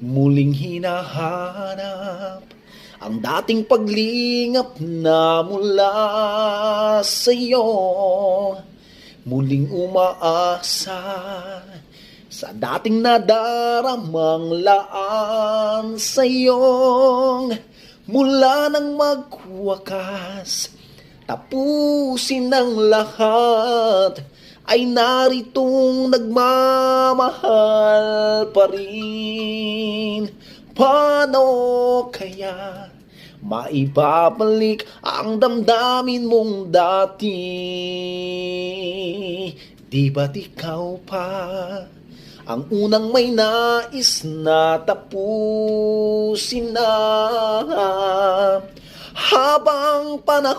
Muling hinahanap ang dating paglingap na mula sa'yo. Muling umaasa sa dating nadaramang laan sa'yong mula nang magwakas tapusin ang lahat ay naritong nagmamahal pa rin. Paano kaya maibabalik ang damdamin mong dati? Di ba't ikaw pa ang unang may nais na tapusin na? Habang panahon,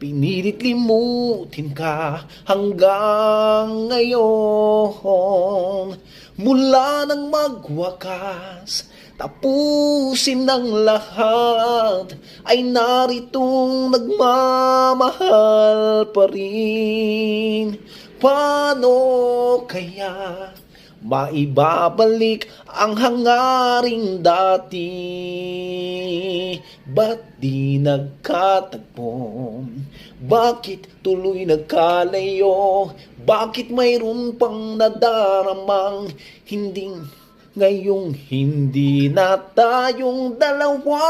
pinilit limutin ka hanggang ngayon. Mula nang magwakas, tapusin ng lahat, ay naritong nagmamahal pa rin. Paano kaya maibabalik ang hangaring dati? Ba't di nagkatagpo? Bakit tuloy nagkalayo? Bakit mayroon pang nadaramang ngayong hindi na tayong dalawa?